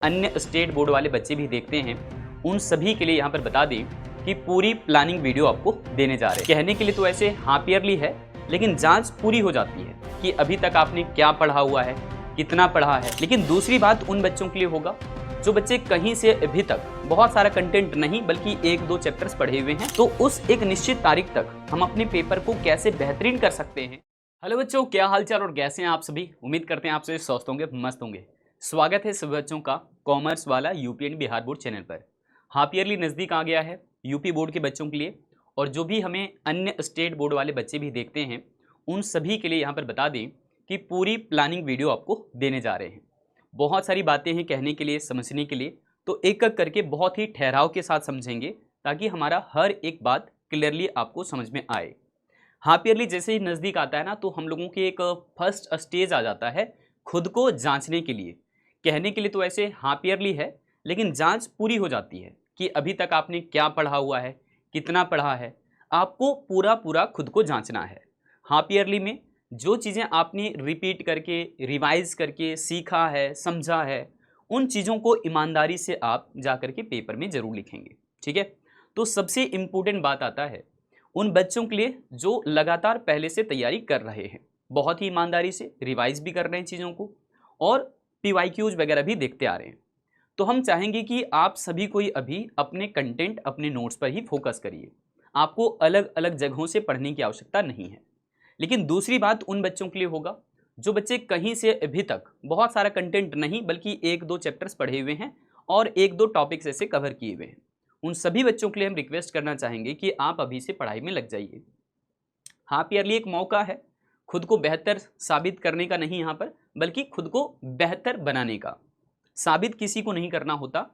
अन्य state board वाले बच्चे भी देखते हैं, उन सभी के लिए यहाँ पर बता दें कि पूरी प्लानिंग वीडियो आपको देने जा रहे हैं। कहने के लिए तो ऐसे हाफ ईयरली है, लेकिन जांच पूरी हो जाती है कि अभी तक आपने क्या पढ़ा हुआ है, कितना पढ़ा है। लेकिन दूसरी बात उन बच्चों के लिए होगा जो बच्चे कहीं से अभी तक बहुत सारा कंटेंट नहीं बल्कि 1-2 चैप्टर्स पढ़े हुए हैं, तो उस एक निश्चित तारीख तक हम अपने पेपर को कैसे बेहतरीन कर सकते हैं। हेलो बच्चों, क्या हालचाल और कैसे हैं आप सभी। उम्मीद करते हैं आप सभी स्वस्थ होंगे, मस्त होंगे। स्वागत है सभी बच्चों का कॉमर्स वाला UP and Bihar board channel पर। हाफ ईयरली नज़दीक आ गया है यूपी बोर्ड के बच्चों के लिए, और जो भी हमें अन्य स्टेट बोर्ड वाले बच्चे भी देखते हैं उन सभी के लिए यहाँ पर बता दें कि पूरी प्लानिंग वीडियो आपको देने जा रहे हैं। बहुत सारी बातें हैं कहने के लिए, समझने के लिए, तो एक एक करके बहुत ही ठहराव के साथ समझेंगे ताकि हमारा हर एक बात क्लियरली आपको समझ में आए। हाफ ईयरली जैसे ही नज़दीक आता है ना, तो हम लोगों की एक फर्स्ट स्टेज आ जाता है खुद को जांचने के लिए। कहने के लिए तो ऐसे हाफ ईयरली है, लेकिन जांच पूरी हो जाती है कि अभी तक आपने क्या पढ़ा हुआ है, कितना पढ़ा है। आपको पूरा पूरा खुद को जांचना है। हाफ ईयरली में जो चीज़ें आपने रिपीट करके, रिवाइज करके सीखा है, समझा है, उन चीज़ों को ईमानदारी से आप जा कर के पेपर में ज़रूर लिखेंगे। ठीक है, तो सबसे इम्पोर्टेंट बात आता है उन बच्चों के लिए जो लगातार पहले से तैयारी कर रहे हैं, बहुत ही ईमानदारी से रिवाइज भी कर रहे हैं चीज़ों को, और PYQs वगैरह भी देखते आ रहे हैं। तो हम चाहेंगे कि आप सभी कोई अभी अपने कंटेंट, अपने नोट्स पर ही फोकस करिए। आपको अलग अलग जगहों से पढ़ने की आवश्यकता नहीं है। लेकिन दूसरी बात उन बच्चों के लिए होगा जो बच्चे कहीं से अभी तक बहुत सारा कंटेंट नहीं बल्कि 1-2 चैप्टर्स पढ़े हुए हैं और 1-2 टॉपिक्स ऐसे कवर किए हुए हैं। उन सभी बच्चों के लिए हम रिक्वेस्ट करना चाहेंगे कि आप अभी से पढ़ाई में लग जाइए। हाफ ईयरली एक मौका है खुद को बेहतर साबित करने का, नहीं यहाँ पर, बल्कि खुद को बेहतर बनाने का। साबित किसी को नहीं करना होता,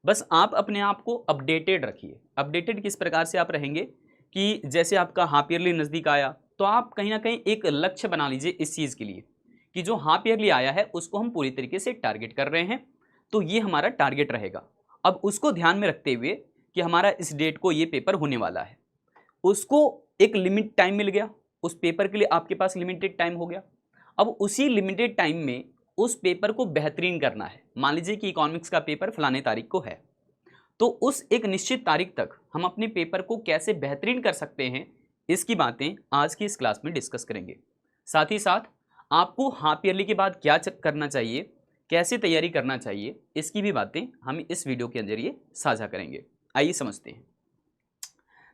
बस आप अपने आप को अपडेटेड रखिए। अपडेटेड किस प्रकार से आप रहेंगे कि जैसे आपका हाफ ईयरली नज़दीक आया तो आप कहीं ना कहीं एक लक्ष्य बना लीजिए इस चीज़ के लिए कि जो हाफ ईयरली आया है उसको हम पूरी तरीके से टारगेट कर रहे हैं, तो ये हमारा टारगेट रहेगा। अब उसको ध्यान में रखते हुए कि हमारा इस डेट को ये पेपर होने वाला है, उसको एक लिमिट टाइम मिल गया, उस पेपर के लिए आपके पास लिमिटेड टाइम हो गया। अब उसी लिमिटेड टाइम में उस पेपर को बेहतरीन करना है। मान लीजिए कि इकोनॉमिक्स का पेपर फलाने तारीख को है, तो उस एक निश्चित तारीख तक हम अपने पेपर को कैसे बेहतरीन कर सकते हैं, इसकी बातें आज की इस क्लास में डिस्कस करेंगे। साथ ही साथ आपको हाफ ईयरली के बाद क्या करना चाहिए, कैसे तैयारी करना चाहिए, इसकी भी बातें हम इस वीडियो के जरिए साझा करेंगे। आइए समझते हैं।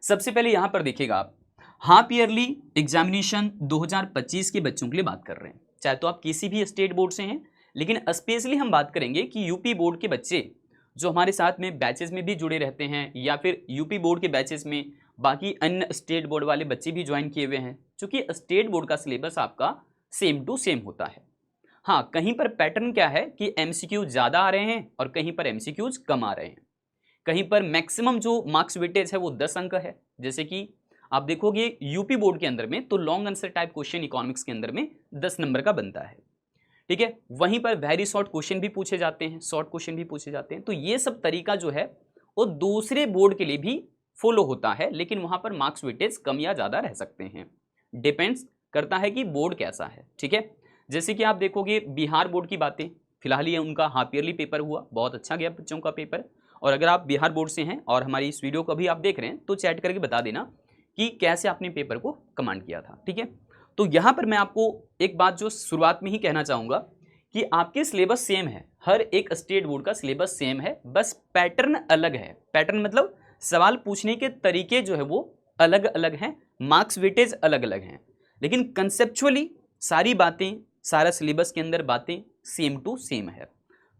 सबसे पहले यहाँ पर देखिएगा, आप हाफ ईयरली एग्जामिनेशन 2025 के बच्चों के लिए बात कर रहे हैं, चाहे तो आप किसी भी स्टेट बोर्ड से हैं, लेकिन स्पेशली हम बात करेंगे कि यूपी बोर्ड के बच्चे जो हमारे साथ में बैचेस में भी जुड़े रहते हैं, या फिर यूपी बोर्ड के बैचेस में बाकी अन्य स्टेट बोर्ड वाले बच्चे भी ज्वाइन किए हुए हैं। चूँकि स्टेट बोर्ड का सिलेबस आपका सेम टू सेम होता है। हाँ, कहीं पर पैटर्न क्या है कि MCQ ज़्यादा आ रहे हैं और कहीं पर MCQs कम आ रहे हैं। कहीं पर मैक्सिमम जो मार्क्स वेटेज है वो 10 अंक है। जैसे कि आप देखोगे यूपी बोर्ड के अंदर में तो long answer type question economics के अंदर में 10 नंबर का बनता है। ठीक है, वहीं पर वेरी शॉर्ट क्वेश्चन भी पूछे जाते हैं, शॉर्ट क्वेश्चन भी पूछे जाते हैं। तो ये सब तरीका जो है वो दूसरे बोर्ड के लिए भी फॉलो होता है, लेकिन वहां पर मार्क्स वेटेज कम या ज़्यादा रह सकते हैं। डिपेंड्स करता है कि बोर्ड कैसा है। ठीक है, जैसे कि आप देखोगे बिहार बोर्ड की बातें, फिलहाल ये उनका हाफ ईयरली पेपर हुआ, बहुत अच्छा गया बच्चों का पेपर। और अगर आप बिहार बोर्ड से हैं और हमारी इस वीडियो को भी आप देख रहे हैं तो चैट करके बता देना कि कैसे आपने पेपर को कमांड किया था। ठीक है, तो यहाँ पर मैं आपको एक बात जो शुरुआत में ही कहना चाहूँगा कि आपके सिलेबस सेम है, हर एक स्टेट बोर्ड का सिलेबस सेम है, बस पैटर्न अलग है। पैटर्न मतलब सवाल पूछने के तरीके जो है वो अलग अलग हैं, मार्क्स वेटेज अलग अलग हैं, लेकिन कंसेप्चुअली सारी बातें, सारा सिलेबस के अंदर बातें सेम टू सेम है।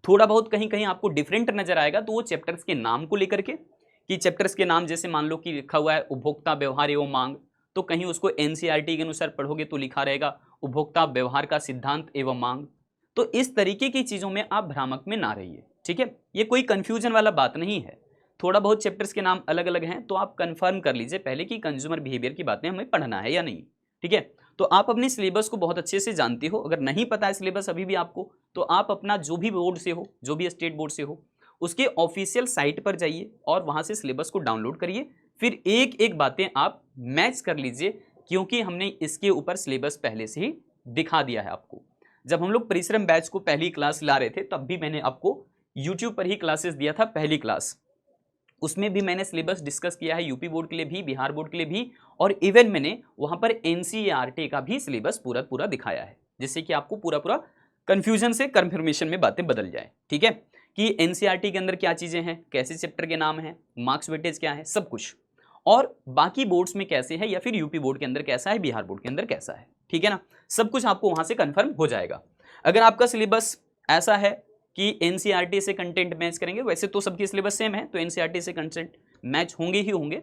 थोड़ा बहुत कहीं कहीं आपको डिफरेंट नजर आएगा तो वो चैप्टर्स के नाम को लेकर के, कि चैप्टर्स के नाम जैसे मान लो कि लिखा हुआ है उपभोक्ता व्यवहार एवं मांग, तो कहीं उसको NCERT के अनुसार पढ़ोगे तो लिखा रहेगा उपभोक्ता व्यवहार का सिद्धांत एवं मांग। तो इस तरीके की चीज़ों में आप भ्रामक में ना रहिए। ठीक है, ये कोई कन्फ्यूजन वाला बात नहीं है। थोड़ा बहुत चैप्टर्स के नाम अलग अलग हैं तो आप कंफर्म कर लीजिए पहले कि कंज्यूमर बिहेवियर की बातें हमें पढ़ना है या नहीं। ठीक है, तो आप अपने सिलेबस को बहुत अच्छे से जानते हो। अगर नहीं पता है सिलेबस अभी भी आपको, तो आप अपना जो भी बोर्ड से हो, जो भी स्टेट बोर्ड से हो, उसके ऑफिशियल साइट पर जाइए और वहाँ से सिलेबस को डाउनलोड करिए। फिर एक एक बातें आप मैच कर लीजिए, क्योंकि हमने इसके ऊपर सिलेबस पहले से ही दिखा दिया है आपको। जब हम लोग परिश्रम बैच को पहली क्लास ला रहे थे तब भी मैंने आपको यूट्यूब पर ही क्लासेस दिया था, पहली क्लास, उसमें भी मैंने सिलेबस डिस्कस किया है, यूपी बोर्ड के लिए भी, बिहार बोर्ड के लिए भी, और इवन मैंने वहां पर एनसीईआरटी का भी सिलेबस पूरा पूरा दिखाया है, जिससे कि आपको पूरा पूरा कंफ्यूजन से कंफर्मेशन में बातें बदल जाए। ठीक है, कि एनसीईआरटी के अंदर क्या चीजें हैं, कैसे चैप्टर के नाम हैं, मार्क्स वेटेज क्या है, सब कुछ, और बाकी बोर्ड्स में कैसे है, या फिर यूपी बोर्ड के अंदर कैसा है, बिहार बोर्ड के अंदर कैसा है। ठीक है ना, सब कुछ आपको वहां से कंफर्म हो जाएगा। अगर आपका सिलेबस ऐसा है कि एनसीईआरटी से कंटेंट मैच करेंगे, वैसे तो सबकी सिलेबस सेम है, तो एनसीईआरटी से कंटेंट मैच होंगे ही होंगे,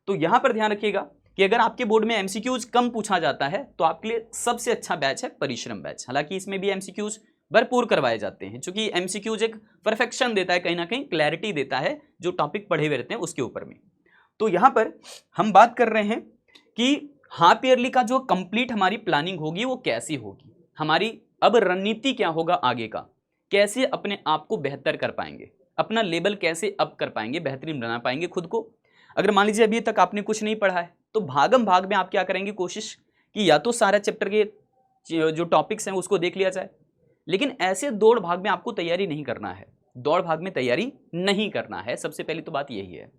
तो यहां पर ध्यान रखिएगा कि अगर आपके बोर्ड में एमसीक्यूज कम पूछा जाता है तो आपके लिए सबसे अच्छा बैच है परिश्रम बैच। हालांकि इसमें भी एमसीक्यूज भरपूर करवाए जाते हैं, क्योंकि एमसीक्यूज एक परफेक्शन देता है, कहीं ना कहीं क्लैरिटी देता है जो टॉपिक पढ़े हुए रहते हैं उसके ऊपर में। तो यहां पर हम बात कर रहे हैं कि हाफ ईयरली का जो कंप्लीट हमारी प्लानिंग होगी वो कैसी होगी, हमारी अब रणनीति क्या होगा आगे का, कैसे अपने आप को बेहतर कर पाएंगे, अपना लेवल कैसे अप कर पाएंगे, बेहतरीन बना पाएंगे खुद को। अगर मान लीजिए अभी तक आपने कुछ नहीं पढ़ा है तो भागम भाग में आप क्या करेंगे, कोशिश कि या तो सारा चैप्टर के जो टॉपिक्स हैं उसको देख लिया जाए, लेकिन ऐसे दौड़ भाग में आपको तैयारी नहीं करना है, दौड़ भाग में तैयारी नहीं करना है, सबसे पहली तो बात यही है।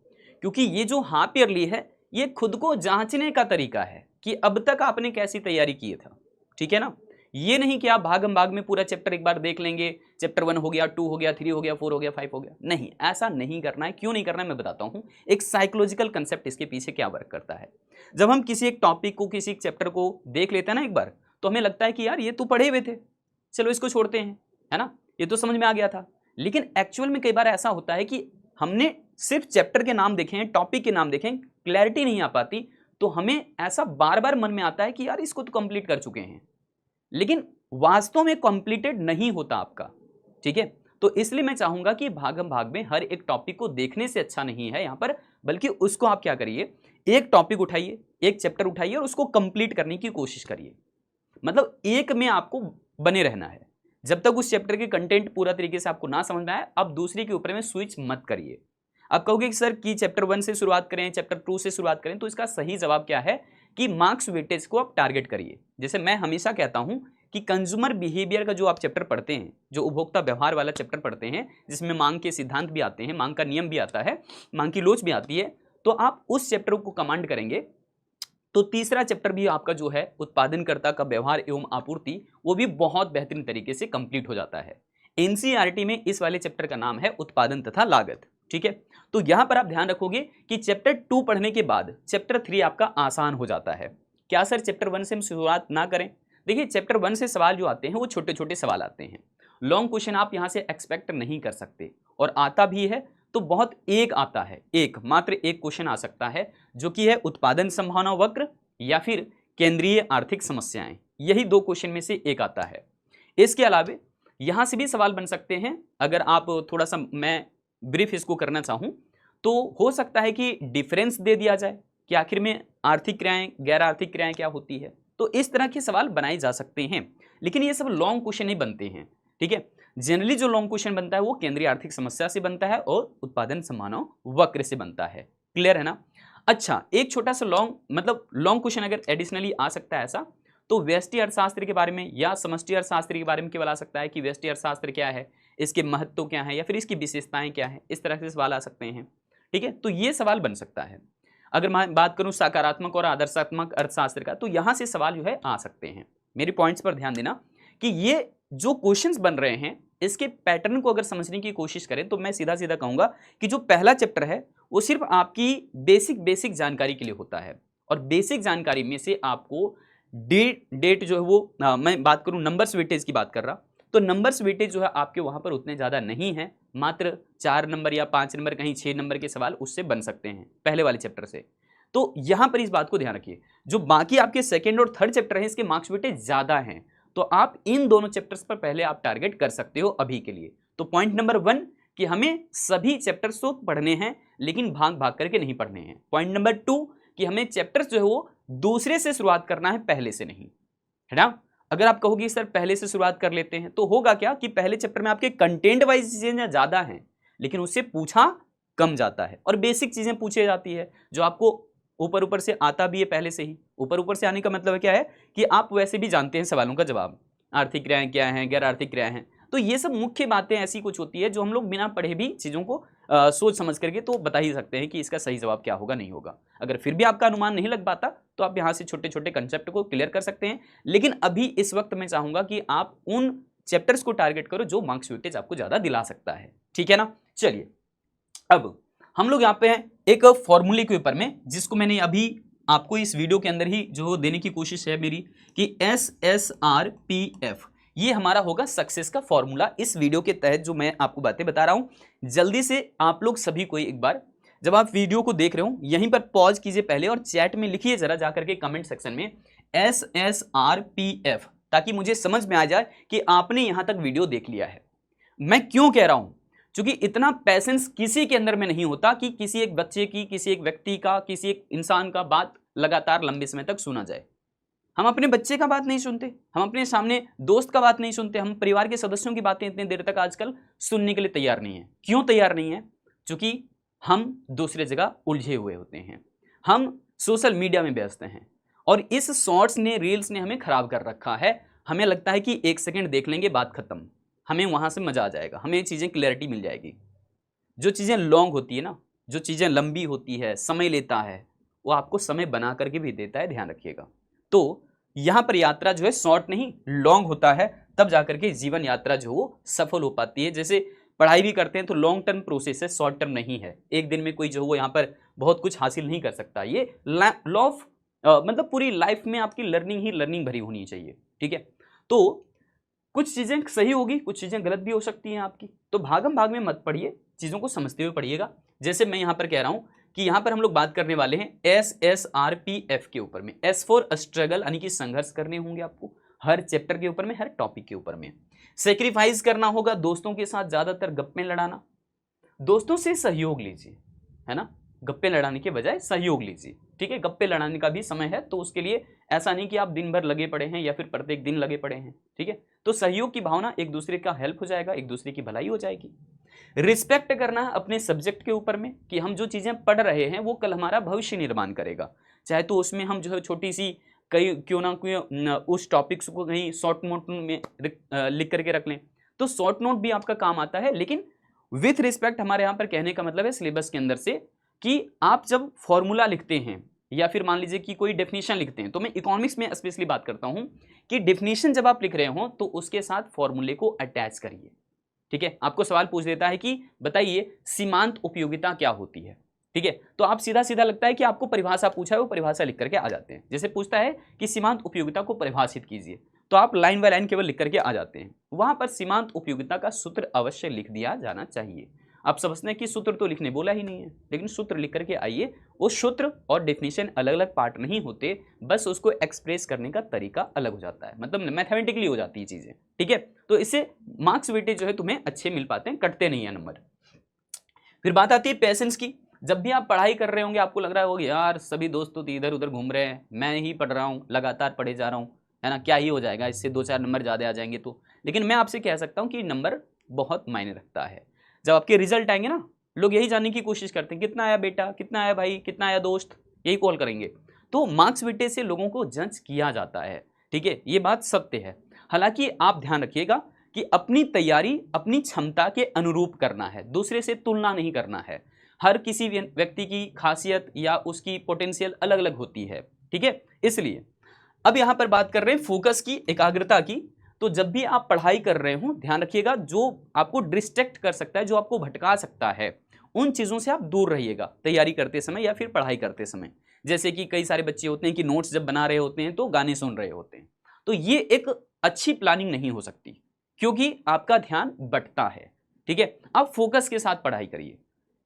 क्योंकि ये जो हाफ ईयरली है ये खुद को जांचने का तरीका है कि अब तक आपने कैसी तैयारी की था। ठीक है ना, ये नहीं कि आप भागम भाग में पूरा चैप्टर एक बार देख लेंगे, चैप्टर 1 हो गया, 2 हो गया, 3 हो गया, 4 हो गया, 5 हो गया, नहीं, ऐसा नहीं करना है। क्यों नहीं करना है मैं बताता हूं, एक साइकोलॉजिकल कंसेप्ट इसके पीछे क्या वर्क करता है। जब हम किसी एक टॉपिक को, किसी एक चैप्टर को देख लेते हैं ना एक बार, तो हमें लगता है कि यार ये तो पढ़े हुए थे, चलो इसको छोड़ते हैं, है ना, ये तो समझ में आ गया था। लेकिन एक्चुअल में कई बार ऐसा होता है कि हमने सिर्फ चैप्टर के नाम देखे हैं, टॉपिक के नाम देखें, क्लैरिटी नहीं आ पाती, तो हमें ऐसा बार बार मन में आता है कि यार इसको तो कंप्लीट कर चुके हैं, लेकिन वास्तव में कंप्लीटेड नहीं होता आपका। ठीक है, तो इसलिए मैं चाहूंगा कि भागम भाग में हर एक टॉपिक को देखने से अच्छा नहीं है यहां पर, बल्कि उसको आप क्या करिए, एक टॉपिक उठाइए, एक चैप्टर उठाइए और उसको कंप्लीट करने की कोशिश करिए। मतलब एक में आपको बने रहना है, जब तक उस चैप्टर के कंटेंट पूरा तरीके से आपको ना समझ में आए, आप दूसरे के ऊपर में स्विच मत करिए। आप कहोगे कि सर कि चैप्टर 1 से शुरुआत करें, चैप्टर 2 से शुरुआत करें, तो इसका सही जवाब क्या है कि मार्क्स वेटेज को आप टारगेट करिए। जैसे मैं हमेशा कहता हूं कि कंज्यूमर बिहेवियर का जो आप चैप्टर पढ़ते हैं, जो उपभोक्ता व्यवहार वाला चैप्टर पढ़ते हैं, जिसमें मांग के सिद्धांत भी आते हैं, मांग का नियम भी आता है, मांग की लोच भी आती है, तो आप उस चैप्टर को कमांड करेंगे तो तीसरा चैप्टर भी आपका जो है उत्पादनकर्ता का व्यवहार एवं आपूर्ति, वो भी बहुत बेहतरीन तरीके से कंप्लीट हो जाता है। एनसीईआरटी में इस वाले चैप्टर का नाम है उत्पादन तथा लागत। ठीक है, तो यहां पर आप ध्यान रखोगे कि चैप्टर 2 पढ़ने के बाद चैप्टर 3 आपका आसान हो जाता है। क्या सर चैप्टर 1 से हम शुरुआत ना करें? देखिए, चैप्टर 1 से सवाल जो आते हैं वो छोटे छोटे सवाल आते हैं, लॉन्ग क्वेश्चन आप यहां से एक्सपेक्ट नहीं कर सकते, और आता भी है तो बहुत एक आता है, एक मात्र एक क्वेश्चन आ सकता है, जो कि है उत्पादन संभावना वक्र या फिर केंद्रीय आर्थिक समस्याएं, यही 2 क्वेश्चन में से एक आता है। इसके अलावा यहां से भी सवाल बन सकते हैं। अगर आप थोड़ा सा मैं ब्रीफ इसको करना चाहूं तो हो सकता है कि डिफरेंस दे दिया जाए कि आखिर में आर्थिक क्रियाएं, गैर आर्थिक क्रियाएं क्या होती है, तो इस तरह के सवाल बनाए जा सकते हैं, लेकिन ये सब लॉन्ग क्वेश्चन ही बनते हैं। ठीक है, जनरली जो लॉन्ग क्वेश्चन बनता है वो केंद्रीय आर्थिक समस्या से बनता है और उत्पादन संभावना वक्र से बनता है। क्लियर है ना? अच्छा, एक छोटा सा लॉन्ग क्वेश्चन अगर एडिशनली आ सकता है ऐसा, तो व्यष्टि अर्थशास्त्र के बारे में या समष्टि अर्थशास्त्र के बारे में केवल आ सकता है कि व्यष्टि अर्थशास्त्र क्या है, इसके महत्व क्या है, या फिर इसकी विशेषताएं क्या है, इस तरह से सवाल आ सकते हैं। ठीक है, तो ये सवाल बन सकता है। अगर मैं बात करूं सकारात्मक और आदर्शात्मक अर्थशास्त्र का, तो यहां से सवाल जो है आ सकते हैं। मेरी पॉइंट्स पर ध्यान देना कि ये जो क्वेश्चंस बन रहे हैं इसके पैटर्न को अगर समझने की कोशिश करें तो मैं सीधा सीधा कहूंगा कि जो पहला चैप्टर है वो सिर्फ आपकी बेसिक जानकारी के लिए होता है, और बेसिक जानकारी में से आपको डेट जो है वो मैं बात करूं नंबर्स वेटेज की बात कर रहा, तो नंबर्स वेटेज जो है आपके वहां पर उतने ज्यादा नहीं है, मात्र 4 नंबर या 5 नंबर, कहीं 6 नंबर के सवाल उससे बन सकते हैं पहले वाले चैप्टर से। तो यहां पर इस बात को ध्यान रखिए, जो बाकी आपके सेकेंड और थर्ड चैप्टर है इसके मार्क्स वेटेज ज्यादा हैं, तो आप इन दोनों चैप्टर्स पर पहले आप टारगेट कर सकते हो अभी के लिए। तो पॉइंट नंबर 1 कि हमें सभी चैप्टर्स तो पढ़ने हैं लेकिन भाग भाग करके नहीं पढ़ने हैं। पॉइंट नंबर 2 कि हमें चैप्टर्स जो है वो दूसरे से शुरुआत करना है, पहले से नहीं, है ना? अगर आप कहोगे सर पहले से शुरुआत कर लेते हैं, तो होगा क्या कि पहले चैप्टर में आपके कंटेंट वाइज चीजें ज्यादा हैं लेकिन उससे पूछा कम जाता है, और बेसिक चीजें पूछी जाती है जो आपको ऊपर ऊपर से आता भी है पहले से ही। ऊपर ऊपर से आने का मतलब क्या है कि आप वैसे भी जानते हैं सवालों का जवाब, आर्थिक क्रियाएं क्या हैं, गैर आर्थिक क्रियाएं हैं, तो ये सब मुख्य बातें ऐसी कुछ होती है जो हम लोग बिना पढ़े भी चीज़ों को सोच समझ करके तो बता ही सकते हैं कि इसका सही जवाब क्या होगा, नहीं होगा। अगर फिर भी आपका अनुमान नहीं लग पाता तो आप यहाँ से छोटे छोटे कंसेप्ट को क्लियर कर सकते हैं। लेकिन अभी इस वक्त मैं चाहूंगा कि आप उन चैप्टर्स को टारगेट करो जो मार्क्स वेटेज आपको ज़्यादा दिला सकता है, ठीक है ना। चलिए अब हम लोग यहाँ पे हैं एक फॉर्मूले के ऊपर में, जिसको मैंने अभी आपको इस वीडियो के अंदर ही जो देने की कोशिश है मेरी कि SSRPF ये हमारा होगा सक्सेस का फॉर्मूला। इस वीडियो के तहत जो मैं आपको बातें बता रहा हूं, जल्दी से आप लोग सभी को एक बार जब आप वीडियो को देख रहे हो यहीं पर पॉज कीजिए पहले और चैट में लिखिए जरा जाकर के कमेंट सेक्शन में SSRPF, ताकि मुझे समझ में आ जाए कि आपने यहां तक वीडियो देख लिया है। मैं क्यों कह रहा हूं, क्योंकि इतना पैसेंस किसी के अंदर में नहीं होता कि किसी एक बच्चे की, किसी एक व्यक्ति का, किसी एक इंसान का बात लगातार लंबे समय तक सुना जाए। हम अपने बच्चे का बात नहीं सुनते, हम अपने सामने दोस्त का बात नहीं सुनते, हम परिवार के सदस्यों की बातें इतनी देर तक आजकल सुनने के लिए तैयार नहीं है। क्यों तैयार नहीं है? क्योंकि हम दूसरे जगह उलझे हुए होते हैं, हम सोशल मीडिया में व्यस्त हैं और इस शॉर्ट्स ने, रील्स ने हमें खराब कर रखा है। हमें लगता है कि 1 सेकंड देख लेंगे बात खत्म, हमें वहां से मजा आ जाएगा, हमें चीजें क्लैरिटी मिल जाएगी। जो चीजें लॉन्ग होती है ना, जो चीजें लंबी होती है, समय लेता है, वो आपको समय बना करके भी देता है, ध्यान रखिएगा। तो यहां पर यात्रा जो है शॉर्ट नहीं लॉन्ग होता है, तब जाकर के जीवन यात्रा जो वो सफल हो पाती है। जैसे पढ़ाई भी करते हैं तो लॉन्ग टर्म प्रोसेस है, शॉर्ट टर्म नहीं है। एक दिन में कोई जो वो यहाँ पर बहुत कुछ हासिल नहीं कर सकता। ये लॉ ऑफ मतलब पूरी लाइफ में आपकी लर्निंग ही लर्निंग भरी होनी चाहिए, ठीक है। तो कुछ चीजें सही होगी, कुछ चीजें गलत भी हो सकती हैं आपकी, तो भागम भाग में मत पढ़िए, चीजों को समझते हुए पढ़िएगा। जैसे मैं यहाँ पर कह रहा हूँ कि यहाँ पर हम लोग बात करने वाले हैं SSRPF के ऊपर में। S फॉर स्ट्रगल, यानी कि संघर्ष करने होंगे आपको हर चैप्टर के ऊपर में, हर टॉपिक के ऊपर में। सेक्रीफाइस करना होगा, दोस्तों के साथ ज्यादातर गप्पे लड़ाना, दोस्तों से सहयोग लीजिए, है ना, गप्पे लड़ाने के बजाय सहयोग लीजिए, ठीक है। गप्पे लड़ाने का भी समय है, तो उसके लिए ऐसा नहीं कि आप दिन भर लगे पड़े हैं या फिर प्रत्येक दिन लगे पड़े हैं, ठीक है। तो सहयोग की भावना, एक दूसरे का हेल्प हो जाएगा, एक दूसरे की भलाई हो जाएगी। रिस्पेक्ट करना अपने सब्जेक्ट के ऊपर में कि हम जो चीजें पढ़ रहे हैं वो कल हमारा भविष्य निर्माण करेगा, चाहे तो उसमें हम जो है छोटी सी कई क्यों ना क्यों उस टॉपिक्स को कहीं शॉर्ट नोट में लिख करके रख लें, तो शॉर्ट नोट भी आपका काम आता है। लेकिन विथ रिस्पेक्ट हमारे यहाँ पर कहने का मतलब है सिलेबस के अंदर से कि आप जब फॉर्मूला लिखते हैं या फिर मान लीजिए कि कोई डेफिनेशन लिखते हैं, तो मैं इकोनॉमिक्स में स्पेशली बात करता हूं कि डेफिनेशन जब आप लिख रहे हो तो उसके साथ फॉर्मूले को अटैच करिए, ठीक है। आपको सवाल पूछ देता है कि बताइए सीमांत उपयोगिता क्या होती है, ठीक है, तो आप सीधा सीधा लगता है कि आपको परिभाषा पूछा है, वो परिभाषा लिख करके आ जाते हैं। जैसे पूछता है कि सीमांत उपयोगिता को परिभाषित कीजिए, तो आप लाइन बाय लाइन केवल लिख करके आ जाते हैं। वहां पर सीमांत उपयोगिता का सूत्र अवश्य लिख दिया जाना चाहिए। आप समझते हैं कि सूत्र तो लिखने बोला ही नहीं है, लेकिन सूत्र लिख करके आइए। वो सूत्र और डेफिनेशन अलग अलग पार्ट नहीं होते, बस उसको एक्सप्रेस करने का तरीका अलग हो जाता है, मतलब मैथमेटिकली हो जाती है चीजें, ठीक है। तो इससे मार्क्स वेटेज जो है तुम्हें अच्छे मिल पाते हैं, कटते नहीं है नंबर। फिर बात आती है पेशेंस की। जब भी आप पढ़ाई कर रहे होंगे आपको लग रहा होगा यार सभी दोस्त तो इधर उधर घूम रहे हैं, मैं ही पढ़ रहा हूँ, लगातार पढ़े जा रहा हूँ, है ना, क्या ही हो जाएगा, इससे 2-4 नंबर ज़्यादा आ जाएंगे तो। लेकिन मैं आपसे कह सकता हूँ कि नंबर बहुत मायने रखता है। जब आपके रिजल्ट आएंगे ना, लोग यही जानने की कोशिश करते हैं कितना आया बेटा, कितना आया भाई, कितना आया दोस्त, यही कॉल करेंगे। तो मार्क्स वेटेज से लोगों को जज किया जाता है, ठीक है, ये बात सत्य है। हालांकि आप ध्यान रखिएगा कि अपनी तैयारी अपनी क्षमता के अनुरूप करना है, दूसरे से तुलना नहीं करना है। हर किसी व्यक्ति की खासियत या उसकी पोटेंशियल अलग अलग होती है, ठीक है। इसलिए अब यहां पर बात कर रहे हैं फोकस की, एकाग्रता की। तो जब भी आप पढ़ाई कर रहे हो ध्यान रखिएगा जो आपको डिस्ट्रैक्ट कर सकता है, जो आपको भटका सकता है, उन चीज़ों से आप दूर रहिएगा तैयारी करते समय या फिर पढ़ाई करते समय। जैसे कि कई सारे बच्चे होते हैं कि नोट्स जब बना रहे होते हैं तो गाने सुन रहे होते हैं, तो ये एक अच्छी प्लानिंग नहीं हो सकती क्योंकि आपका ध्यान बंटता है, ठीक है। आप फोकस के साथ पढ़ाई करिए,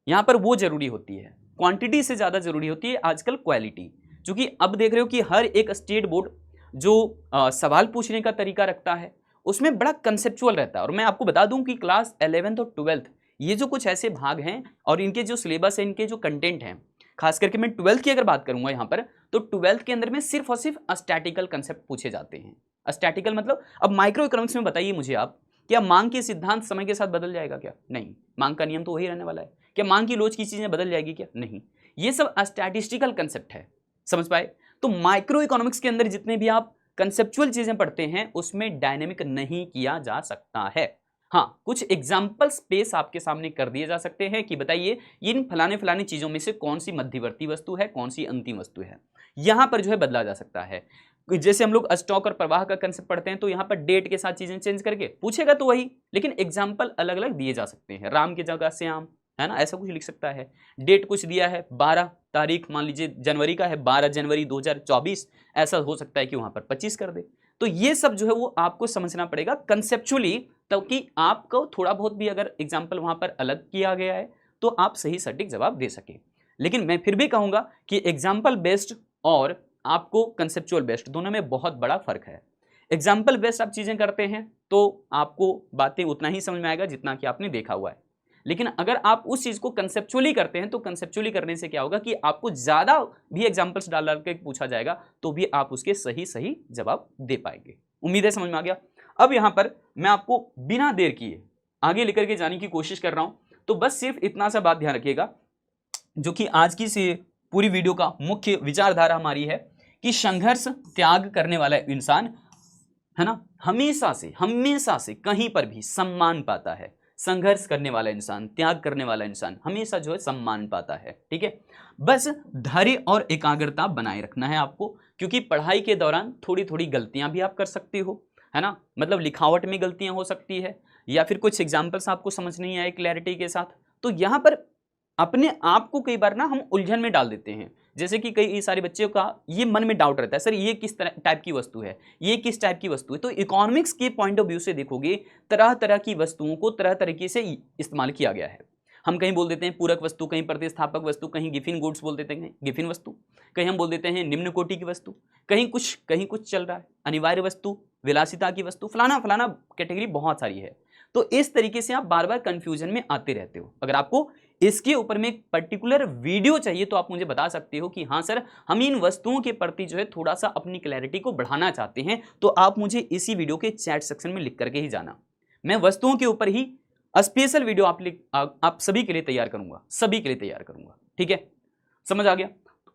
यहाँ पर वो जरूरी होती है, क्वांटिटी से ज़्यादा जरूरी होती है आजकल क्वालिटी। क्योंकि अब देख रहे हो कि हर एक स्टेट बोर्ड जो सवाल पूछने का तरीका रखता है उसमें बड़ा कंसेप्चुअल रहता है। और मैं आपको बता दूं कि क्लास 11th और 12th ये जो कुछ ऐसे भाग हैं और इनके जो सिलेबस है, इनके जो कंटेंट हैं, खास करके मैं 12th की अगर बात करूंगा यहाँ पर, तो 12th के अंदर में सिर्फ और सिर्फ स्टैटिकल कंसेप्ट पूछे जाते हैं। स्टैटिकल मतलब, अब माइक्रो इकोनॉमिक्स में बताइए मुझे आप, क्या मांग के सिद्धांत समय के साथ बदल जाएगा क्या? नहीं, मांग का नियम तो वही रहने वाला है। क्या मांग की लोच की चीजें बदल जाएगी क्या? नहीं, ये सब स्टैटिस्टिकल कंसेप्ट है, समझ पाए। तो माइक्रो इकोनॉमिक्स के अंदर जितने भी आप कंसेप्चुअल चीजें पढ़ते हैं उसमें डायनेमिक नहीं किया जा सकता है। हाँ, कुछ एग्जाम्पल स्पेस आपके सामने कर दिए जा सकते हैं कि बताइए इन फलाने फलाने चीजों में से कौन सी मध्यवर्ती वस्तु है, कौन सी अंतिम वस्तु है। यहां पर जो है बदला जा सकता है। जैसे हम लोग स्टॉक और प्रवाह का कंसेप्ट पढ़ते हैं तो यहाँ पर डेट के साथ चीजें चेंज करके पूछेगा तो वही, लेकिन एग्जाम्पल अलग अलग दिए जा सकते हैं। राम की जगह श्याम, है ना, ऐसा कुछ लिख सकता है। डेट कुछ दिया है 12 तारीख, मान लीजिए जनवरी का है 12 जनवरी 2024, ऐसा हो सकता है कि वहां पर 25 कर दे। तो ये सब जो है वो आपको समझना पड़ेगा कंसेप्चुअली, ताकि आपको थोड़ा बहुत भी अगर एग्जाम्पल वहां पर अलग किया गया है तो आप सही सटीक जवाब दे सके। लेकिन मैं फिर भी कहूंगा कि एग्जाम्पल बेस्ड और आपको कंसेप्चुअल बेस्ड दोनों में बहुत बड़ा फर्क है। एग्जाम्पल बेस्ड आप चीजें करते हैं तो आपको बातें उतना ही समझ में आएगा जितना कि आपने देखा हुआ है। लेकिन अगर आप उस चीज को कंसेप्चुअली करते हैं तो कंसेप्चुअली करने से क्या होगा कि आपको ज्यादा भी एग्जाम्पल्स डाल के पूछा जाएगा तो भी आप उसके सही सही जवाब दे पाएंगे। उम्मीद है समझ में आ गया। अब यहां पर मैं आपको बिना देर किए आगे लेकर के जाने की कोशिश कर रहा हूं, तो बस सिर्फ इतना सा बात ध्यान रखिएगा, जो कि आज की से पूरी वीडियो का मुख्य विचारधारा हमारी है कि संघर्ष त्याग करने वाला इंसान, है ना, हमेशा से कहीं पर भी सम्मान पाता है। संघर्ष करने वाला इंसान, त्याग करने वाला इंसान हमेशा जो है सम्मान पाता है। ठीक है, बस धैर्य और एकाग्रता बनाए रखना है आपको, क्योंकि पढ़ाई के दौरान थोड़ी थोड़ी गलतियां भी आप कर सकते हो, है ना, मतलब लिखावट में गलतियां हो सकती है, या फिर कुछ एग्जाम्पल्स आपको समझ नहीं आए क्लैरिटी के साथ, तो यहां पर अपने आप को कई बार ना हम उलझन में डाल देते हैं। जैसे कि कई सारे बच्चों का ये मन में डाउट रहता है, सर ये किस टाइप की वस्तु है, ये किस टाइप की वस्तु है। तो इकोनॉमिक्स के पॉइंट ऑफ व्यू से देखोगे तरह तरह की वस्तुओं को तरह तरीके से इस्तेमाल किया गया है। हम कहीं बोल देते हैं पूरक वस्तु, कहीं प्रतिस्थापक वस्तु, कहीं गिफिन गुड्स बोल देते हैं, गिफिन वस्तु, कहीं हम बोल देते हैं निम्न कोटि की वस्तु, कहीं कुछ चल रहा है अनिवार्य वस्तु, विलासिता की वस्तु, फलाना फलाना कैटेगरी बहुत सारी है। तो इस तरीके से आप बार बार कंफ्यूजन में आते रहते हो। अगर आपको इसके ऊपर में एक पर्टिकुलर वीडियो चाहिए तो आप मुझे बता सकते हो कि हाँ सर हम इन वस्तुओं के प्रति जो है थोड़ा सा अपनी क्लैरिटी को बढ़ाना चाहते हैं, तो आप मुझे इसी वीडियो के चैट सेक्शन में लिख करके ही जाना। मैं वस्तुओं के ऊपर ही स्पेशल वीडियो आप सभी के लिए तैयार करूंगा, सभी के लिए तैयार करूंगा। ठीक है, समझ आ गया।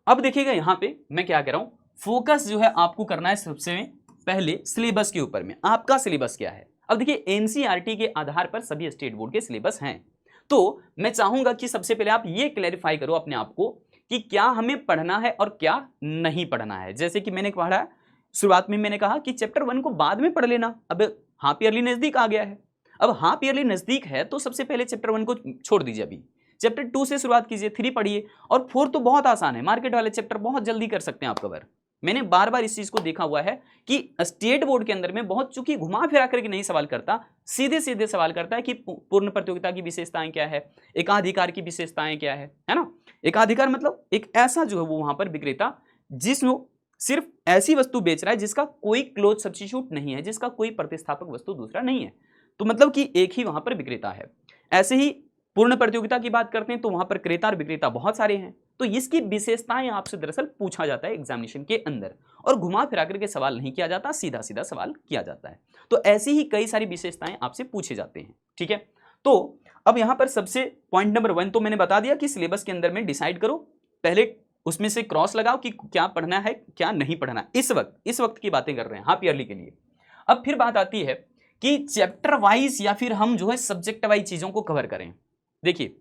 अब देखिएगा यहाँ पे मैं क्या कह रहा हूं, फोकस जो है आपको करना है सबसे पहले सिलेबस के ऊपर में। आपका सिलेबस क्या है? अब देखिए एनसीईआरटी के आधार पर सभी स्टेट बोर्ड के सिलेबस हैं, तो मैं चाहूंगा कि सबसे पहले आप ये क्लैरिफाई करो अपने आप को कि क्या हमें पढ़ना है और क्या नहीं पढ़ना है। जैसे कि मैंने पढ़ा शुरुआत में, मैंने कहा कि चैप्टर 1 को बाद में पढ़ लेना, अब हाफ ईयरली नजदीक आ गया है। अब हाफ ईयरली नजदीक है तो सबसे पहले चैप्टर 1 को छोड़ दीजिए, अभी चैप्टर 2 से शुरुआत कीजिए, 3 पढ़िए, और 4 तो बहुत आसान है, मार्केट वाले चैप्टर बहुत जल्दी कर सकते हैं आप कवर। मैंने बार बार इस चीज को देखा हुआ है कि स्टेट बोर्ड के अंदर में बहुत चूंकि घुमा फिरा करके नहीं सवाल करता, सीधे सीधे सवाल करता है कि पूर्ण प्रतियोगिता की विशेषताएं क्या है, एकाधिकार की विशेषताएं क्या है ना। एकाधिकार मतलब एक ऐसा जो है वो वहां पर विक्रेता जिसमें सिर्फ ऐसी वस्तु बेच रहा है जिसका कोई क्लोज सब्स्टिट्यूट नहीं है, जिसका कोई प्रतिस्थापक वस्तु दूसरा नहीं है, तो मतलब कि एक ही वहां पर विक्रेता है। ऐसे ही पूर्ण प्रतियोगिता की बात करते हैं तो वहां पर क्रेता और विक्रेता बहुत सारे हैं, तो इसकी विशेषताएं आपसे दरअसल पूछा जाता है एग्जामिनेशन के अंदर, और घुमा फिरा करके सवाल नहीं किया जाता, सीधा सीधा सवाल किया जाता है। तो ऐसी ही कई सारी विशेषताएं आपसे पूछे जाते हैं। ठीक है, तो अब यहां पर सबसे पॉइंट नंबर 1 तो मैंने बता दिया कि सिलेबस के अंदर में डिसाइड करो, पहले उसमें से क्रॉस लगाओ कि क्या पढ़ना है क्या नहीं पढ़ना। इस वक्त की बातें कर रहे हैं हाफ ईयरली के लिए। अब फिर बात आती है कि चैप्टर वाइज या फिर हम जो है सब्जेक्ट वाइज चीजों को कवर करें। देखिए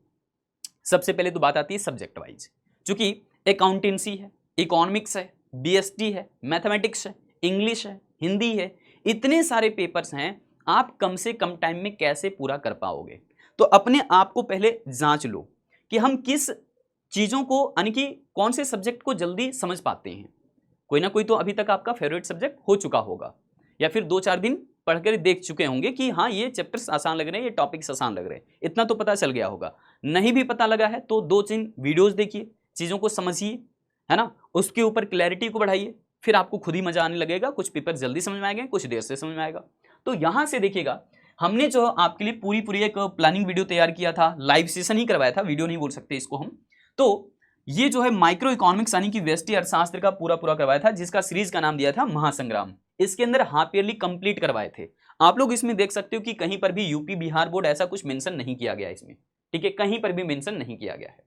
सबसे पहले तो बात आती है सब्जेक्ट वाइज, चूंकि अकाउंटेंसी है, इकोनॉमिक्स है, बीएसटी है, मैथमेटिक्स है, इंग्लिश है, हिंदी है, इतने सारे पेपर्स हैं, आप कम से कम टाइम में कैसे पूरा कर पाओगे। तो अपने आप को पहले जांच लो कि हम किस चीजों को यानी कि कौन से सब्जेक्ट को जल्दी समझ पाते हैं। कोई ना कोई तो अभी तक आपका फेवरेट सब्जेक्ट हो चुका होगा, या फिर 2-4 दिन पढ़कर देख चुके होंगे कि हाँ ये चैप्टर्स आसान लग रहे हैं, ये टॉपिक्स आसान लग रहे हैं, इतना तो पता चल गया होगा। नहीं भी पता लगा है तो 2-3 वीडियोस देखिए, चीज़ों को समझिए, है ना, उसके ऊपर क्लैरिटी को बढ़ाइए, फिर आपको खुद ही मजा आने लगेगा। कुछ पेपर जल्दी समझ में आएंगे, कुछ देर से समझ में आएगा। तो यहाँ से देखिएगा हमने जो आपके लिए पूरी एक प्लानिंग वीडियो तैयार किया था, लाइव सेशन ही करवाया था, वीडियो नहीं बोल सकते इसको हम। तो ये जो है माइक्रो इकोनॉमिक्स यानी कि व्यष्टि अर्थशास्त्र का पूरा करवाया था, जिसका सीरीज का नाम दिया था महासंग्राम। इसके अंदर हाफ ईयरली कंप्लीट करवाए थे। आप लोग इसमें देख सकते हो कि कहीं पर भी यूपी बिहार बोर्ड ऐसा कुछ मेंशन नहीं किया गया इसमें। ठीक है, कहीं पर भी मेंशन नहीं किया गया है।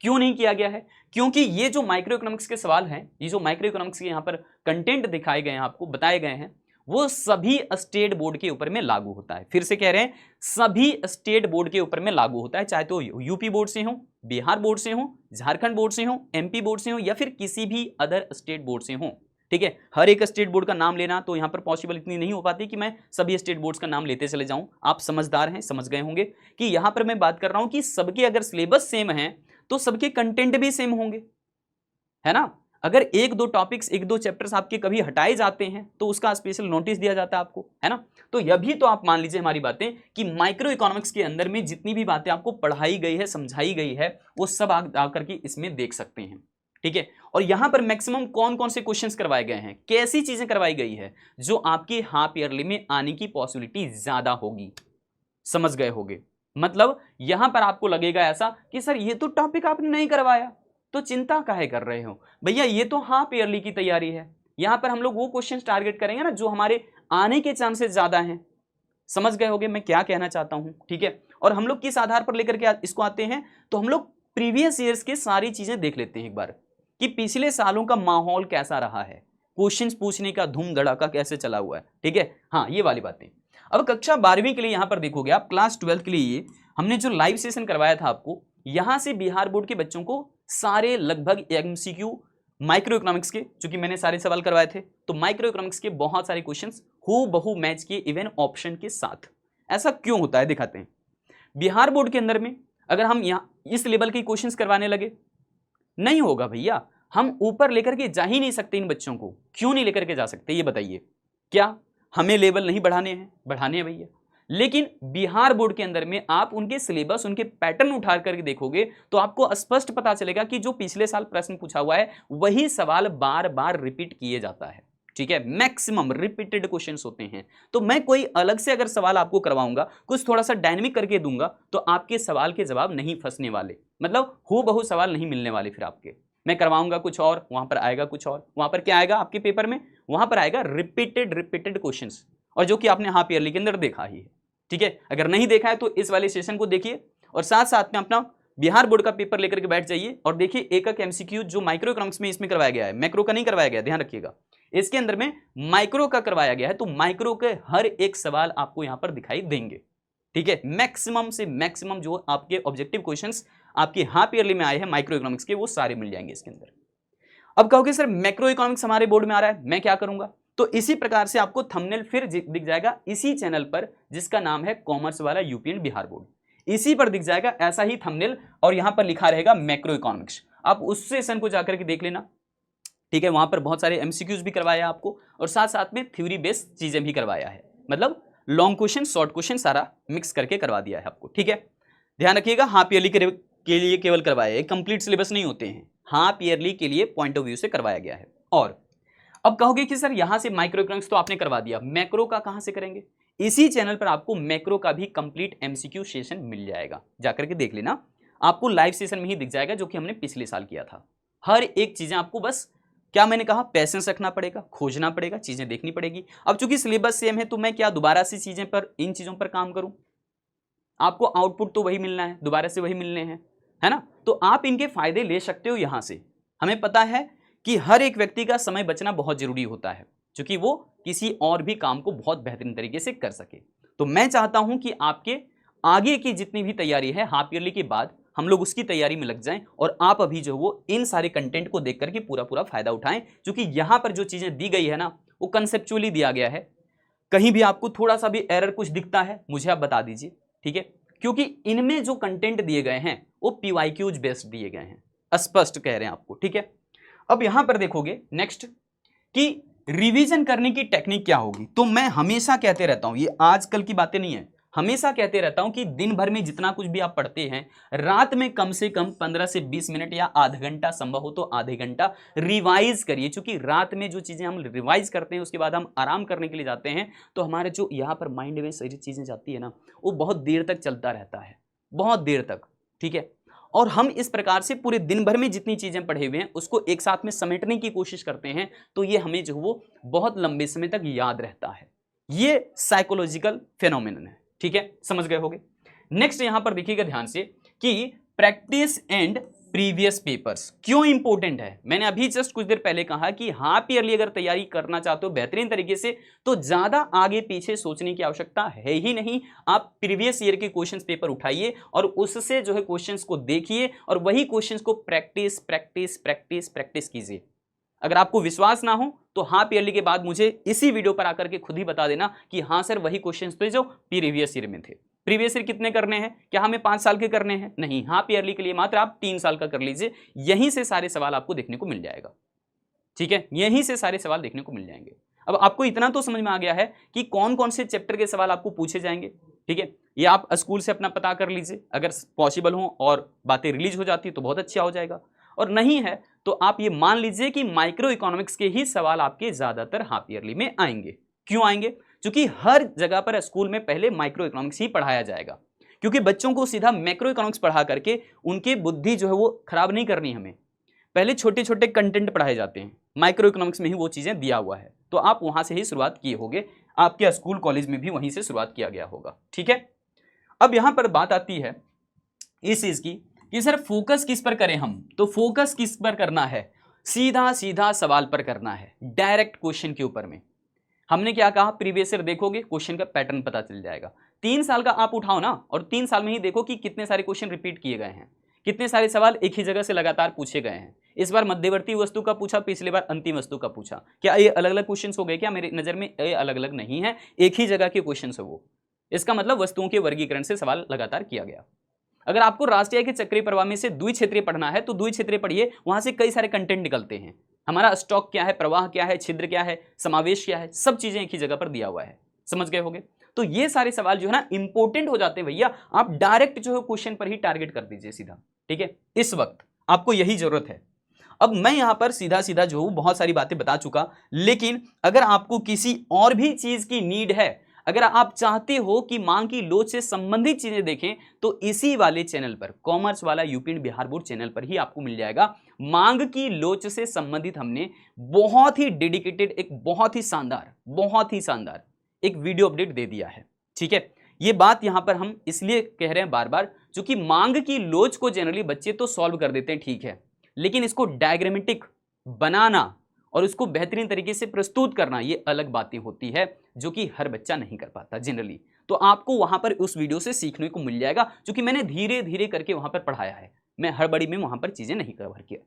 क्यों नहीं किया गया है? क्योंकि ये जो माइक्रो इकोनॉमिक्स के सवाल हैं, ये जो माइक्रो इकोनॉमिक्स के यहाँ पर कंटेंट दिखाए गए हैं, आपको बताए गए हैं, वो सभी स्टेट बोर्ड के ऊपर में लागू होता है। फिर से कह रहे हैं, सभी स्टेट बोर्ड के ऊपर में लागू होता है, चाहे तो यूपी बोर्ड से हो, बिहार बोर्ड से हो, झारखंड बोर्ड से हो, एमपी बोर्ड से हो, या फिर किसी भी अदर स्टेट बोर्ड से हो। ठीक है, हर एक स्टेट बोर्ड का नाम लेना तो यहां पर पॉसिबल इतनी नहीं हो पाती कि मैं सभी स्टेट बोर्ड्स का नाम लेते चले जाऊं। आप समझदार हैं, समझ गए होंगे कि यहां पर मैं बात कर रहा हूं कि सबके अगर सिलेबस सेम है तो सबके कंटेंट भी सेम होंगे, है ना। अगर एक दो टॉपिक्स, एक दो चैप्टर्स आपके कभी हटाए जाते हैं तो उसका स्पेशल नोटिस दिया जाता है आपको, है ना। तो यह भी तो आप मान लीजिए हमारी बातें कि माइक्रो इकोनॉमिक्स के अंदर में जितनी भी बातें आपको पढ़ाई गई है, समझाई गई है, वो सब आकर के इसमें देख सकते हैं। ठीक है, और यहां पर मैक्सिमम कौन कौन से क्वेश्चंस करवाए गए हैं, कैसी चीजें करवाई गई है जो आपकी हाफ ईयरली में आने की पॉसिबिलिटी ज्यादा होगी, समझ गए होंगे। मतलब यहां पर आपको लगेगा ऐसा कि सर ये तो टॉपिक आपने नहीं करवाया, तो चिंता काहे कर रहे हो भैया, ये तो हाफ ईयरली की तैयारी है। यहां पर हम लोग वो क्वेश्चन टारगेट करेंगे ना जो हमारे आने के चांसेस ज्यादा हैं। समझ गए होंगे मैं क्या कहना चाहता हूं, ठीक है। और हम लोग किस आधार पर लेकर के इसको आते हैं, तो हम लोग प्रीवियस ईयर्स की सारी चीजें देख लेते हैं एक बार कि पिछले सालों का माहौल कैसा रहा है, क्वेश्चंस पूछने का धूम धड़ाका कैसे चला हुआ है। ठीक है, हाँ ये वाली बातें। अब कक्षा 12वीं के लिए यहां पर देखोगे आप, क्लास 12 के लिए हमने जो लाइव सेशन करवाया था आपको, यहां से बिहार बोर्ड के बच्चों को सारे लगभग एमसीक्यू माइक्रो इकोनॉमिक्स के, चूंकि मैंने सारे सवाल करवाए थे, तो माइक्रो इकोनॉमिक्स के बहुत सारे क्वेश्चंस हूबहू मैच किए, इवन ऑप्शन के साथ। ऐसा क्यों होता है दिखाते हैं। बिहार बोर्ड के अंदर में अगर हम यहां इस लेवल के क्वेश्चंस करवाने लगे, नहीं होगा भैया, हम ऊपर लेकर के जा ही नहीं सकते इन बच्चों को। क्यों नहीं लेकर के जा सकते ये बताइए, क्या हमें लेवल नहीं बढ़ाने हैं? बढ़ाने हैं भैया। लेकिन बिहार बोर्ड के अंदर में आप उनके सिलेबस, उनके पैटर्न उठा करके देखोगे तो आपको स्पष्ट पता चलेगा कि जो पिछले साल प्रश्न पूछा हुआ है वही सवाल बार बार रिपीट किए जाता है। ठीक है, मैक्सिमम रिपीटेड क्वेश्चंस होते हैं। तो मैं कोई अलग से अगर सवाल आपको करवाऊंगा, कुछ थोड़ा सा डायनेमिक करके दूंगा, तो आपके सवाल के जवाब नहीं फंसने वाले, मतलब हूबहू सवाल नहीं मिलने वाले। फिर आपके मैं करवाऊंगा कुछ और, वहां पर आएगा कुछ और। वहां पर क्या आएगा आपके पेपर में, वहां पर आएगा रिपीटेड क्वेश्चंस, और जो कि आपने हाफ ईयरली के अंदर देखा ही है। ठीक है, अगर नहीं देखा है तो इस वाले सेशन को देखिए, और साथ साथ में अपना बिहार बोर्ड का पेपर लेकर के बैठ जाइए और देखिए एक एक एमसीक्यू जो माइक्रो इकोनॉमिक्स में इसमें करवाया गया है, मैक्रो का नहीं करवाया गया, ध्यान रखिएगा। इसके अंदर में माइक्रो का करवाया गया है, तो माइक्रो के हर एक सवाल आपको यहां पर दिखाई देंगे। ठीक है, मैक्सिमम से मैक्सिमम जो आपके ऑब्जेक्टिव क्वेश्चंस आपके हाफ ईयरली में आए हैं माइक्रो इकोनॉमिक्स के, वो सारे मिल जाएंगे इसके अंदर। अब कहोगे सर मैक्रो इकोनॉमिक्स हमारे बोर्ड में आ रहा है, मैं क्या करूंगा? तो इसी प्रकार से आपको थंबनेल फिर दिख जाएगा इसी चैनल पर जिसका नाम है कॉमर्स वाला यूपी एंड बिहार बोर्ड, इसी पर दिख जाएगा ऐसा ही थंबनेल, और यहां पर लिखा रहेगा मैक्रो इकोनॉमिक्स। आप उस सेशन को जाकर के देख लेना। ठीक है, वहां पर बहुत सारे एमसीक्यूज भी करवाया आपको, और साथ साथ में थ्योरी बेस्ड चीजें भी करवाया है, मतलब लॉन्ग क्वेश्चन, शॉर्ट क्वेश्चन सारा मिक्स करके करवा दिया है आपको। ठीक है, ध्यान रखिएगा, हाफ ईयरली के लिए केवल करवाया है, कंप्लीट सिलेबस नहीं होते हैं, हाफ ईयरली के लिए पॉइंट ऑफ व्यू से करवाया गया है। और अब कहोगे कि सर यहां से माइक्रो इकोनॉमिक्स तो आपने करवा दिया, मैक्रो का कहां से करेंगे? इसी चैनल पर आपको मैक्रो का भी कंप्लीट एमसीक्यू सेशन मिल जाएगा, जाकर के देख लेना, आपको लाइव सेशन में ही दिख जाएगा, जो कि हमने पिछले साल किया था। हर एक चीजें आपको बस क्या मैंने कहा, पैसेंस रखना पड़ेगा, खोजना पड़ेगा, चीजें देखनी पड़ेगी। अब चूंकि सिलेबस सेम है तो मैं क्या दोबारा से चीजें पर, इन चीजों पर काम करूं? आपको आउटपुट तो वही मिलना है, दोबारा से वही मिलने हैं, है ना। तो आप इनके फायदे ले सकते हो यहां से। हमें पता है कि हर एक व्यक्ति का समय बचना बहुत जरूरी होता है, क्योंकि वो किसी और भी काम को बहुत बेहतरीन तरीके से कर सके। तो मैं चाहता हूं कि आपके आगे की जितनी भी तैयारी है हाफ ईयरली के बाद, हम लोग उसकी तैयारी में लग जाएं, और आप अभी जो वो इन सारे कंटेंट को देख करके पूरा फायदा उठाएं। क्योंकि यहां पर जो चीजें दी गई है ना, वो कंसेप्चुअली दिया गया है। कहीं भी आपको थोड़ा सा भी एरर कुछ दिखता है मुझे आप बता दीजिए, ठीक है। क्योंकि इनमें जो कंटेंट दिए गए हैं वो पीवाईक्यूज बेस्ड दिए गए हैं, स्पष्ट कह रहे हैं आपको, ठीक है। अब यहां पर देखोगे नेक्स्ट कि रिवीजन करने की टेक्निक क्या होगी। तो मैं हमेशा कहते रहता हूं, ये आजकल की बातें नहीं है, हमेशा कहते रहता हूं कि दिन भर में जितना कुछ भी आप पढ़ते हैं, रात में कम से कम 15 से 20 मिनट या आधा घंटा, संभव हो तो आधे घंटा रिवाइज करिए। क्योंकि रात में जो चीजें हम रिवाइज करते हैं उसके बाद हम आराम करने के लिए जाते हैं, तो हमारे जो यहाँ पर माइंड में सारी चीजें जाती है ना, वो बहुत देर तक चलता रहता है, बहुत देर तक, ठीक है। और हम इस प्रकार से पूरे दिन भर में जितनी चीजें पढ़े हुए हैं उसको एक साथ में समेटने की कोशिश करते हैं, तो ये हमें जो वो बहुत लंबे समय तक याद रहता है। ये साइकोलॉजिकल फेनोमेनन है, ठीक है, समझ गए होंगे। नेक्स्ट यहां पर देखिएगा ध्यान से कि प्रैक्टिस एंड प्रीवियस पेपर्स क्यों इंपॉर्टेंट है? मैंने अभी जस्ट कुछ देर पहले कहा कि हाफ ईयरली अगर तैयारी करना चाहते हो बेहतरीन तरीके से तो ज्यादा आगे पीछे सोचने की आवश्यकता है ही नहीं। आप प्रीवियस ईयर के क्वेश्चंस पेपर उठाइए और उससे जो है क्वेश्चंस को देखिए और वही क्वेश्चंस को प्रैक्टिस प्रैक्टिस प्रैक्टिस प्रैक्टिस कीजिए। अगर आपको विश्वास ना हो तो हाफ ईयरली के बाद मुझे इसी वीडियो पर आकर के खुद ही बता देना कि हाँ सर वही क्वेश्चंस थे जो प्रीवियस ईयर में थे। प्रीवियस ईयर कितने करने हैं? क्या हमें 5 साल के करने हैं? नहीं, हाफ ईयरली के लिए मात्र आप 3 साल का कर लीजिए। यहीं से सारे सवाल आपको देखने को मिल जाएगा। ठीक है, यहीं से सारे सवाल देखने को मिल जाएंगे। अब आपको इतना तो समझ में आ गया है कि कौन कौन से चैप्टर के सवाल आपको पूछे जाएंगे। ठीक है, ये आप स्कूल से अपना पता कर लीजिए, अगर पॉसिबल हो और बातें रिलीज हो जाती तो बहुत अच्छा हो जाएगा, और नहीं है तो आप ये मान लीजिए कि माइक्रो इकोनॉमिक्स के ही सवाल आपके ज्यादातर हाफ ईयरली में आएंगे। क्यों आएंगे? क्योंकि हर जगह पर स्कूल में पहले माइक्रो इकोनॉमिक्स ही पढ़ाया जाएगा, क्योंकि बच्चों को सीधा मैक्रो इकोनॉमिक्स पढ़ा करके उनकी बुद्धि जो है वो खराब नहीं करनी हमें। पहले छोटे छोटे कंटेंट पढ़ाए जाते हैं, माइक्रो इकोनॉमिक्स में ही वो चीजें दिया हुआ है, तो आप वहां से ही शुरुआत किए होंगे, आपके स्कूल कॉलेज में भी वहीं से शुरुआत किया गया होगा। ठीक है, अब यहां पर बात आती है इस चीज की कि सर फोकस किस पर करें हम? तो फोकस किस पर करना है? सीधा सीधा सवाल पर करना है, डायरेक्ट क्वेश्चन के ऊपर में। हमने क्या कहा, प्रीवियस ईयर देखोगे क्वेश्चन का पैटर्न पता चल जाएगा। 3 साल का आप उठाओ ना, और 3 साल में ही देखो कि कितने सारे क्वेश्चन रिपीट किए गए हैं, कितने सारे सवाल एक ही जगह से लगातार पूछे गए हैं। इस बार मध्यवर्ती वस्तु का पूछा, पिछली बार अंतिम वस्तु का पूछा। क्या ये अलग अलग क्वेश्चन हो गए? क्या मेरी नजर में ये अलग अलग नहीं है, एक ही जगह के क्वेश्चन है वो। इसका मतलब वस्तुओं के वर्गीकरण से सवाल लगातार किया गया। अगर आपको राष्ट्रीय के चक्रीय प्रवाह में से द्विक्षेत्रीय पढ़ना है तो द्विक्षेत्रीय पढ़िए, वहां से कई सारे कंटेंट निकलते हैं। हमारा स्टॉक क्या है, प्रवाह क्या है, छिद्र क्या है, समावेश क्या है, सब चीजें एक ही जगह पर दिया हुआ है। समझ गए होंगे? तो ये सारे सवाल जो है ना इंपॉर्टेंट हो जाते हैं भैया, आप डायरेक्ट जो है क्वेश्चन पर ही टारगेट कर दीजिए सीधा। ठीक है, इस वक्त आपको यही जरूरत है। अब मैं यहां पर सीधा सीधा जो हूं बहुत सारी बातें बता चुका, लेकिन अगर आपको किसी और भी चीज की नीड है, अगर आप चाहते हो कि मांग की लोच से संबंधित चीजें देखें, तो इसी वाले चैनल पर, कॉमर्स वाला UP and Bihar board channel पर ही आपको मिल जाएगा। मांग की लोच से संबंधित हमने बहुत ही डेडिकेटेड, एक बहुत ही शानदार एक वीडियो अपडेट दे दिया है। ठीक है, ये बात यहां पर हम इसलिए कह रहे हैं बार बार, क्योंकि मांग की लोच को जनरली बच्चे तो सॉल्व कर देते हैं, ठीक है, लेकिन इसको डायग्रामेटिक बनाना और उसको बेहतरीन तरीके से प्रस्तुत करना, ये अलग बातें होती है जो कि हर बच्चा नहीं कर पाता जनरली। तो आपको वहां पर उस वीडियो से सीखने को मिल जाएगा, क्योंकि मैंने धीरे धीरे करके वहां पर पढ़ाया है। मैं हड़बड़ी में वहां पर चीजें नहीं कवर किया,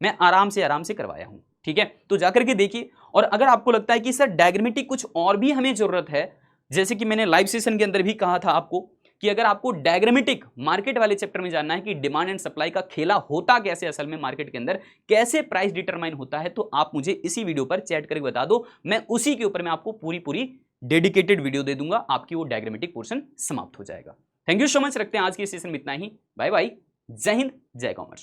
मैं आराम से करवाया हूं। ठीक है, तो जाकर के देखिए। और अगर आपको लगता है कि सर डायग्रामेटिक कुछ और भी हमें जरूरत है, जैसे कि मैंने लाइव सेशन के अंदर भी कहा था आपको कि अगर आपको डायग्रामेटिक मार्केट वाले चैप्टर में जानना है कि डिमांड एंड सप्लाई का खेला होता कैसे असल में मार्केट के अंदर, कैसे प्राइस डिटरमाइन होता है, तो आप मुझे इसी वीडियो पर चैट करके बता दो, मैं उसी के ऊपर मैं आपको पूरी डेडिकेटेड वीडियो दे दूंगा, आपकी वो डायग्रामेटिक पोर्शन समाप्त हो जाएगा। थैंक यू सो मच, रखते हैं आज की सेशन में इतना ही। बाय बाय, जय हिंद, जय कॉमर्स।